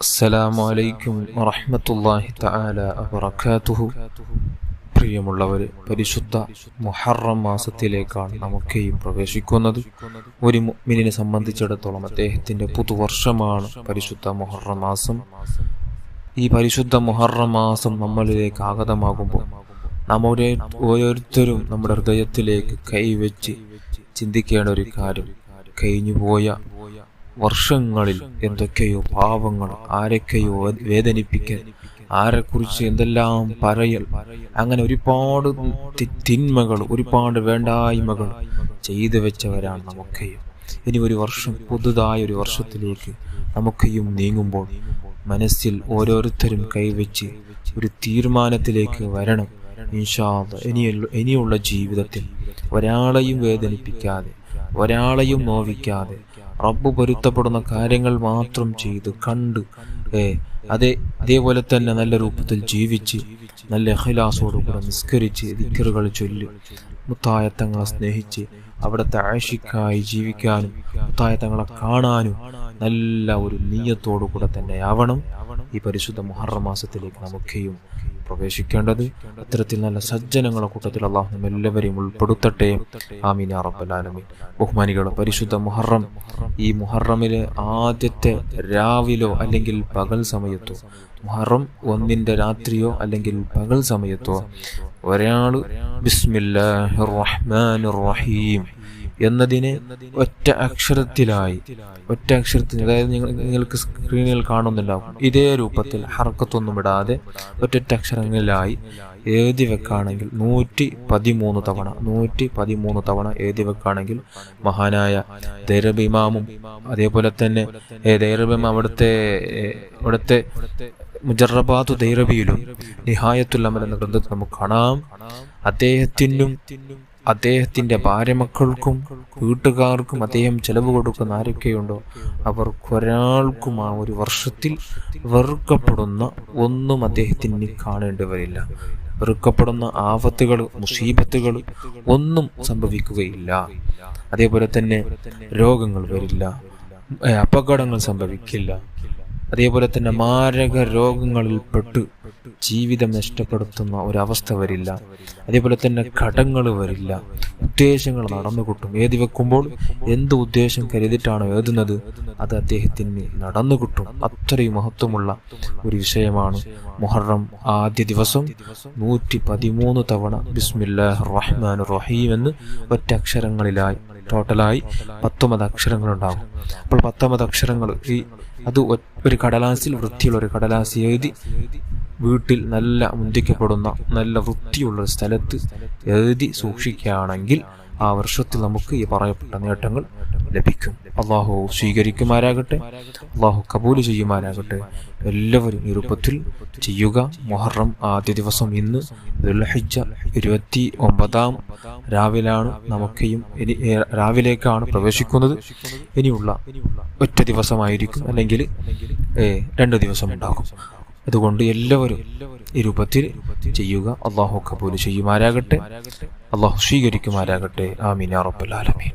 അസ്സലാമു അലൈക്കും വറഹ്മത്തുള്ളാഹി തആല വബറകാതുഹു. പ്രിയമുള്ളവരെ, പരിശുദ്ധ മുഹറം മാസത്തിലേക്കാണ് നമുക്കെയും പ്രവേശിക്കുന്നത്. ഒരു മുഅ്മിനിനെ സംബന്ധിച്ചിടത്തോളം അദ്ദേഹത്തിന്റെ പുതുവർഷമാണ് പരിശുദ്ധ മുഹറം മാസം. ഈ പരിശുദ്ധ മുഹറം മാസം നമ്മളിലേക്ക് ആഗതമാകുമ്പോൾ നമ്മുടെ ഓരോരുത്തരും നമ്മുടെ ഹൃദയത്തിലേക്ക് കൈവച്ച് ചിന്തിക്കേണ്ട ഒരു കാര്യം, കഴിഞ്ഞുപോയ വർഷങ്ങളിൽ എന്തൊക്കെയോ പാവങ്ങൾ, ആരൊക്കെയോ വേദനിപ്പിക്കൽ, ആരെക്കുറിച്ച് എന്തെല്ലാം പറയൽ, അങ്ങനെ ഒരുപാട് തിന്മകൾ, ഒരുപാട് വേണ്ടായ്മകൾ ചെയ്തു വെച്ചവരാണ് നമുക്കെയും. ഇനി ഒരു വർഷം, പുതുതായ ഒരു വർഷത്തിലേക്ക് നമുക്കെയും നീങ്ങുമ്പോൾ മനസ്സിൽ ഓരോരുത്തരും കൈവച്ച് ഒരു തീരുമാനത്തിലേക്ക് വരണം. ഇൻഷാ അല്ലാഹ് ഇനിയുള്ള ജീവിതത്തിൽ ഒരാളെയും വേദനിപ്പിക്കാതെ, ഒരാളെയും നോവിക്കാതെ, റബ്ബ് പൊരുത്തപ്പെടുന്ന കാര്യങ്ങൾ മാത്രം ചെയ്ത് കണ്ട് അതേപോലെ തന്നെ നല്ല രൂപത്തിൽ ജീവിച്ച്, നല്ല ഇഖ്ലാസോടുകൂടെ നിസ്കരിച്ച്, ദിക്റുകൾ ചൊല്ലി, മുത്തായ തങ്ങളെ സ്നേഹിച്ച് അവിടുത്തെ ആശിക്കായി ജീവിക്കാനും മുത്തായ തങ്ങളെ കാണാനും നല്ല ഒരു നീയത്തോടു കൂടെ തന്നെ ആവണം ഈ പരിശുദ്ധ മുഹറം മാസത്തിലേക്ക് നമുക്കെയും പ്രവേശിക്കേണ്ടത്. അത്തരത്തിൽ നല്ല സജ്ജനങ്ങളെ കൂട്ടത്തിൽ അള്ളാഹു നമ്മെല്ലാവരെയും ഉൾപ്പെടുത്തട്ടെ. ആമീൻ യാ റബ്ബൽ ആലമീൻ. ബഹുമാനികളെ, പരിശുദ്ധ മുഹറം, ഈ മുഹറമിലെ ആദ്യത്തെ രാവിലോ അല്ലെങ്കിൽ പകൽ സമയത്തോ, മുഹറം 1 രാത്രിയോ അല്ലെങ്കിൽ പകൽ സമയത്തോ ഒരാൾ ബിസ്മില്ലാഹിർ റഹ്മാനിർ റഹീം എന്നതിനെ ഒറ്റ അക്ഷരത്തിൽ, അതായത് നിങ്ങൾക്ക് സ്ക്രീനിൽ കാണുന്നുണ്ടാവും, ഇതേ രൂപത്തിൽ ഹർക്കത്തൊന്നും ഇടാതെ ഒറ്റ അക്ഷരങ്ങളിലായി എഴുതി വെക്കുകയാണെങ്കിൽ 113 തവണ എഴുതി വെക്കുകയാണെങ്കിൽ മഹാനായ ദൈറബി ഇമാമും അതേപോലെ തന്നെ ദൈറബി ഇമാം അവിടുത്തെ മുജറബാത്തു ദൈറബിയിലും നിഹായത്തുൽ അമൽ എന്ന ഗ്രന്ഥത്തിൽ നമുക്ക് കാണാം, അദ്ദേഹത്തിന്റെ ഭാര്യമക്കൾക്കും വീട്ടുകാർക്കും അദ്ദേഹം ചെലവ് കൊടുക്കുന്ന ആരൊക്കെയുണ്ടോ അവർക്കൊരാൾക്കും ആ ഒരു വർഷത്തിൽ വെറുക്കപ്പെടുന്ന ഒന്നും അദ്ദേഹത്തിന് കാണേണ്ടി വരില്ല. വെറുക്കപ്പെടുന്ന ആപത്തുകൾ, മുസീബത്തുകൾ ഒന്നും സംഭവിക്കുകയില്ല. അതേപോലെ തന്നെ രോഗങ്ങൾ വരില്ല, അപകടങ്ങൾ സംഭവിക്കില്ല. അതേപോലെ തന്നെ മാരക രോഗങ്ങളിൽപ്പെട്ട് ജീവിതം നഷ്ടപ്പെടുത്തുന്ന ഒരവസ്ഥ വരില്ല. അതേപോലെ തന്നെ കടങ്ങൾ വരില്ല. ഉദ്ദേശങ്ങൾ നടന്നു കിട്ടും. എഴുതി വെക്കുമ്പോൾ എന്ത് ഉദ്ദേശം കരുതിയിട്ടാണോ എഴുതുന്നത് അത് അദ്ദേഹത്തിന് നടന്നു കിട്ടും. അത്രയും മഹത്വമുള്ള ഒരു വിഷയമാണ് മുഹറം ആദ്യ ദിവസം 113 തവണ ബിസ്മില്ലാഹിർ റഹ്മാനിർ റഹീം എന്ന് ഒറ്റ അക്ഷരങ്ങളിലായി ടോട്ടലായി 19 അക്ഷരങ്ങളുണ്ടാകും. അപ്പോൾ 19 അക്ഷരങ്ങൾ അത് ഒരു കടലാസിൽ, വൃത്തിയുള്ള ഒരു കടലാസ് എഴുതി വീട്ടിൽ നല്ല മുന്തിക്കപ്പെടുന്ന നല്ല വൃത്തിയുള്ള സ്ഥലത്ത് എഴുതി സൂക്ഷിക്കുകയാണെങ്കിൽ ആ വർഷത്തിൽ നമുക്ക് ഈ പറയപ്പെട്ട നേട്ടങ്ങൾ ലഭിക്കും. അള്ളാഹു സ്വീകരിക്കുമാരാകട്ടെ, അള്ളാഹു കബൂൽ ചെയ്യുമാരാകട്ടെ. എല്ലാവരും ഈ രൂപത്തിൽ ചെയ്യുക. മുഹറം ആദ്യ ദിവസം ഇന്ന് ദുൽഹിജ്ജ 29 രാവിലാണ് നമുക്കെയും രാവിലേക്കാണ് പ്രവേശിക്കുന്നത്. ഇനിയുള്ള ഒറ്റ ദിവസമായിരിക്കും, അല്ലെങ്കിൽ 2 ദിവസം ഉണ്ടാകും. അതുകൊണ്ട് എല്ലാവരും ഈ രൂപത്തിൽ ചെയ്യുക. അള്ളാഹു കബൂൽ ചെയ്യുമാരാകട്ടെ, അള്ളാഹു സ്വീകരിക്കുമാരാകട്ടെ. ആമീൻ യാ റബ്ബൽ ആലമീൻ.